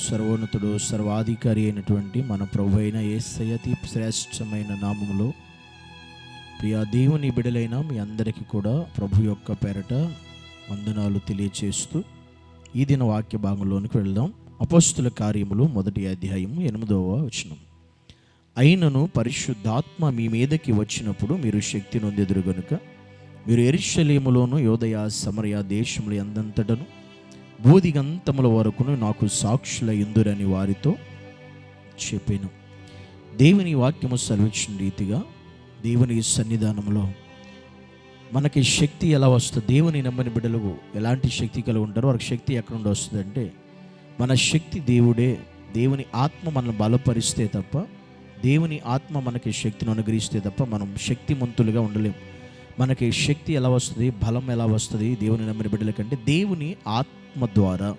సర్వోన్నతుడు సర్వాధికారి అయినటువంటి మన ప్రభు అయిన యేసయ్య అతి శ్రేష్టమైన నామములో ప్రియా దేవుని బిడలైన మీ అందరికీ కూడా ప్రభు యొక్క పేరట వందనాలు తెలియచేస్తూ ఈ దిన వాక్య భాగంలోనికి వెళ్దాం. అపోస్తుల కార్యములు 1వ అధ్యాయం 8వ వచనం. అయినను పరిశుద్ధాత్మ మీ మీదకి వచ్చినప్పుడు మీరు శక్తి నొందెదరు గనుక మీరు యెరూషలేములోను యూదయ సమరయ దేశముల యందంతటను బూదిగంతముల వరకును నాకు సాక్షుల యందురని వారితో చెప్పాను. దేవుని వాక్యము సెలవిచ్చిన రీతిగా దేవుని సన్నిధానంలో మనకి శక్తి ఎలా వస్తుంది? దేవుని నమ్మని బిడ్డలు ఎలాంటి శక్తి కలిగి ఉంటారో వారికి శక్తి ఎక్కడ నుండి వస్తుందంటే మన శక్తి దేవుడే. దేవుని ఆత్మ మనల్ని బలపరిస్తే తప్ప, దేవుని ఆత్మ మనకి శక్తిని అనుగ్రహిస్తే తప్ప మనం శక్తిమంతులుగా ఉండలేము. మనకి శక్తి ఎలా వస్తుంది, బలం ఎలా వస్తుంది దేవుని నమ్మిన బిడ్డల కంటే? దేవుని ఆత్మ ద్వారా.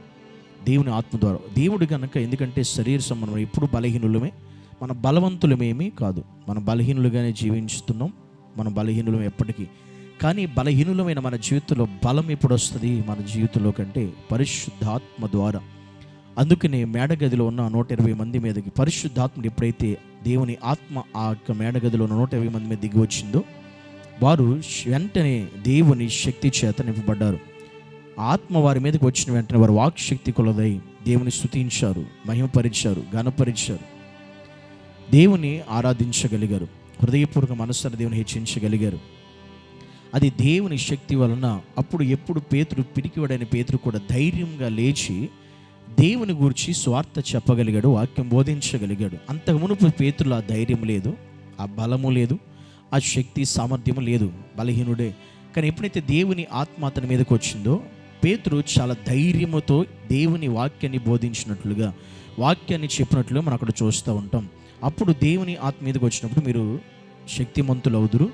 దేవుడు కనుక, ఎందుకంటే శరీర సంబంధం ఎప్పుడు బలహీనులమే, మన బలవంతులమేమీ కాదు. మనం బలహీనులుగానే జీవిస్తున్నాం, మనం బలహీనులం ఎప్పటికీ. కానీ బలహీనులమైన మన జీవితంలో బలం ఎప్పుడు వస్తుంది మన జీవితంలో కంటే? పరిశుద్ధాత్మ ద్వారా. అందుకనే మేడగదిలో ఉన్న 120 మంది మీదకి పరిశుద్ధాత్మ ఎప్పుడైతే దేవుని ఆత్మ ఆ యొక్క మేడగదిలో ఉన్న 120 మంది మీద దిగి వచ్చిందో వారు వెంటనే దేవుని శక్తి చేత నింపబడ్డారు. ఆత్మ వారి మీదకి వచ్చిన వెంటనే వారు వాక్ శక్తి కొలదై దేవుని స్తుతించారు, మహిమపరిచారు, ఘనపరిచారు, దేవుని ఆరాధించగలిగారు, హృదయపూర్వక మనస్సును దేవుని హెచ్చించగలిగారు. అది దేవుని శక్తి వలన. అప్పుడు ఎప్పుడు పిరికివాడైన పేతురు కూడా ధైర్యంగా లేచి దేవుని గురించి స్వార్థ చెప్పగలిగాడు, వాక్యం బోధించగలిగాడు. అంతకు మునుపు పేతురులో ఆ ధైర్యం లేదు, ఆ బలము లేదు, ఆ శక్తి సామర్థ్యము లేదు, బలహీనుడే. కానీ ఎప్పుడైతే దేవుని ఆత్మ అతని మీదకి వచ్చిందో పేతురు చాలా ధైర్యముతో దేవుని వాక్యాన్ని బోధించినట్లుగా, వాక్యాన్ని చెప్పినట్లుగా మనం అక్కడ చూస్తూ ఉంటాం. అప్పుడు దేవుని ఆత్మ మీదకి వచ్చినప్పుడు మీరు శక్తిమంతులు అవుదురు,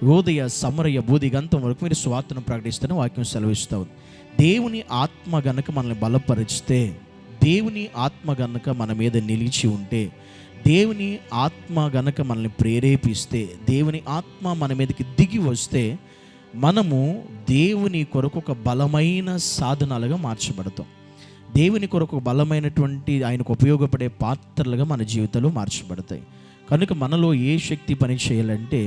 యోదయ సమరయ బూదిగంతం వరకు మీరు స్వార్థను ప్రకటిస్తేనే వాక్యం సెలవిస్తూ ఉంది. దేవుని ఆత్మ గనక మనల్ని బలపరిస్తే, దేవుని ఆత్మ గనక మన మీద నిలిచి ఉంటే, దేవుని ఆత్మ గనక మనల్ని ప్రేరేపిస్తే, దేవుని ఆత్మ మన మీదకి దిగి వస్తే మనము దేవుని కొరకు ఒక బలమైన సాధనాలుగా మార్చబడతాం. దేవుని కొరకు బలమైనటువంటి ఆయనకు ఉపయోగపడే పాత్రలుగా మన జీవితాలు మార్చబడతాయి. కనుక మనలో ఏ శక్తి పని చేయాలంటే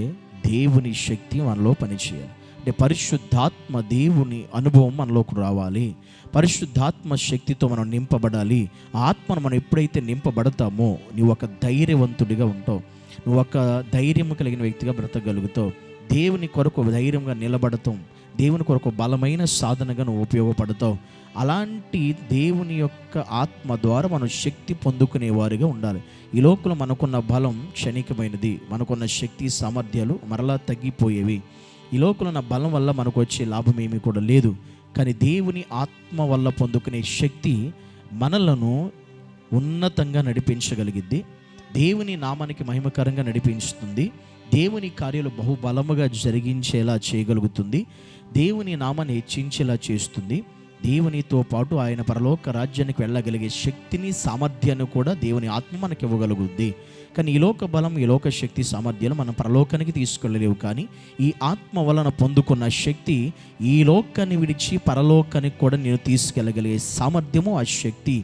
దేవుని శక్తి మనలో పనిచేయాలి. అంటే పరిశుద్ధాత్మ దేవుని అనుభవం మనలోకి రావాలి. పరిశుద్ధాత్మ శక్తితో మనం నింపబడాలి. ఆత్మను మనం ఎప్పుడైతే నింపబడతామో నువ్వు ఒక ధైర్యవంతుడిగా ఉంటావు, నువ్వు ఒక ధైర్యం కలిగిన వ్యక్తిగా బ్రతకగలుగుతావు. దేవుని కొరకు ధైర్యంగా నిలబడతాం, దేవుని కొరకు బలమైన సాధనగా నువ్వు ఉపయోగపడతావు. అలాంటి దేవుని యొక్క ఆత్మ ద్వారా మనం శక్తి పొందుకునేవారిగా ఉండాలి. ఈ లోకంలో మనకున్న బలం క్షణికమైనది, మనకున్న శక్తి సామర్థ్యాలు మరలా తగ్గిపోయేవి. ఈ లోకంలో ఉన్న బలం వల్ల మనకు వచ్చే లాభం ఏమీ కూడా లేదు. కానీ దేవుని ఆత్మ వల్ల పొందుకునే శక్తి మనలను ఉన్నతంగా నడిపించగలిగిద్ది, దేవుని నామానికి మహిమకరంగా నడిపించుతుంది, దేవుని కార్యాలు బహుబలముగా జరిగించేలా చేయగలుగుతుంది, దేవుని నామాన్ని హెచ్చించేలా చేస్తుంది. దేవునితో పాటు ఆయన పరలోక రాజ్యానికి వెళ్ళగలిగే శక్తిని సామర్థ్యాన్ని కూడా దేవుని ఆత్మ మనకి ఇవ్వగలుగుద్ది. కానీ ఈ లోక బలం, ఈ లోక శక్తి సామర్థ్యాలు మనం పరలోకానికి తీసుకెళ్ళలేవు. కానీ ఈ ఆత్మ వలన పొందుకున్న శక్తి ఈ లోకాన్ని విడిచి పరలోకానికి కూడా నేను తీసుకెళ్ళగలిగే సామర్థ్యము, ఆ శక్తి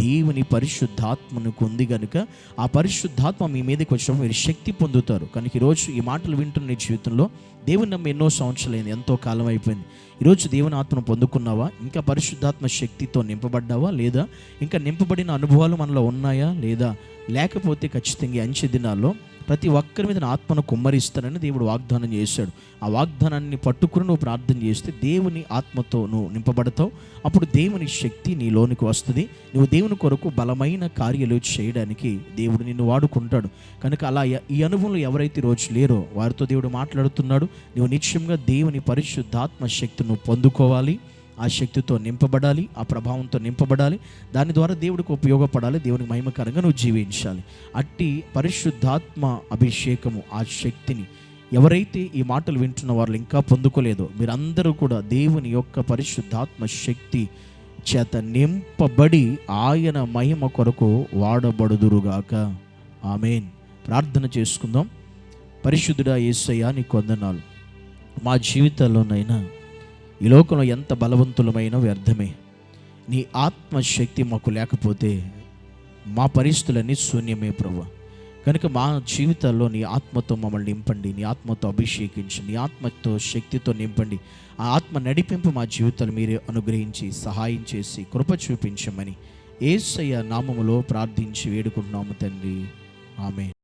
దేవుని పరిశుద్ధాత్మకు ఉంది. కనుక ఆ పరిశుద్ధాత్మ మీ మీదకి వచ్చినప్పుడు మీరు శక్తి పొందుతారు. కనుక ఈరోజు ఈ మాటలు వింటున్న నీ జీవితంలో దేవుని నమ్మి ఎన్నో సంవత్సరాలైంది, ఎంతో కాలం అయిపోయింది. ఈరోజు దేవుని ఆత్మను పొందుకున్నావా? ఇంకా పరిశుద్ధాత్మ శక్తితో నింపబడ్డావా లేదా? ఇంకా నింపబడిన అనుభవాలు మనలో ఉన్నాయా లేదా? లేకపోతే ఖచ్చితంగా అంచె దినాల్లో ప్రతి ఒక్కరి మీద ఆత్మను కుమ్మరిస్తానని దేవుడు వాగ్దానం చేశాడు. ఆ వాగ్దానాన్ని పట్టుకుని నువ్వు ప్రార్థన చేస్తే దేవుని ఆత్మతో నువ్వు నింపబడతావు. అప్పుడు దేవుని శక్తి నీలోనికి వస్తుంది. నువ్వు దేవుని కొరకు బలమైన కార్యాలు చేయడానికి దేవుడు నిన్ను వాడుకుంటాడు. కనుక అలా ఈ అనుభవంలో ఎవరైతే రోజు లేరో వారితో దేవుడు మాట్లాడుతున్నాడు. నువ్వు నిశ్చయంగా దేవుని పరిశుద్ధాత్మ శక్తిని నువ్వు పొందుకోవాలి, ఆ శక్తితో నింపబడాలి, ఆ ప్రభావంతో నింపబడాలి. దాని ద్వారా దేవుడికి ఉపయోగపడాలి, దేవునికి మహిమకరంగా నువ్వు జీవించాలి. అట్టి పరిశుద్ధాత్మ అభిషేకము, ఆ శక్తిని ఎవరైతే ఈ మాటలు వింటున్న వాళ్ళు ఇంకా పొందుకోలేదో మీరందరూ కూడా దేవుని యొక్క పరిశుద్ధాత్మ శక్తి చేత నింపబడి ఆయన మహిమ కొరకు వాడబడుదురుగాక. ఆమేన్. ప్రార్థన చేసుకుందాం. పరిశుద్ధుడా యేసయ్యా నీకు వందనాలు. మా జీవితాల్లోనైనా ఈ లోకంలో ఎంత బలవంతులమైన వ్యర్థమే. నీ ఆత్మశక్తి మాకు లేకపోతే మా పరిస్థితులన్నీ శూన్యమే ప్రభువా. కనుక మా జీవితాల్లో నీ ఆత్మతో మమ్మల్ని నింపండి, నీ ఆత్మతో అభిషేకించి, నీ ఆత్మతో శక్తితో నింపండి. ఆ ఆత్మ నడిపింపు మా జీవితాలు మీరే అనుగ్రహించి సహాయం చేసి కృప చూపించమని యేసయ్య నామములో ప్రార్థించి వేడుకుంటున్నాము తండ్రి. ఆమేన్.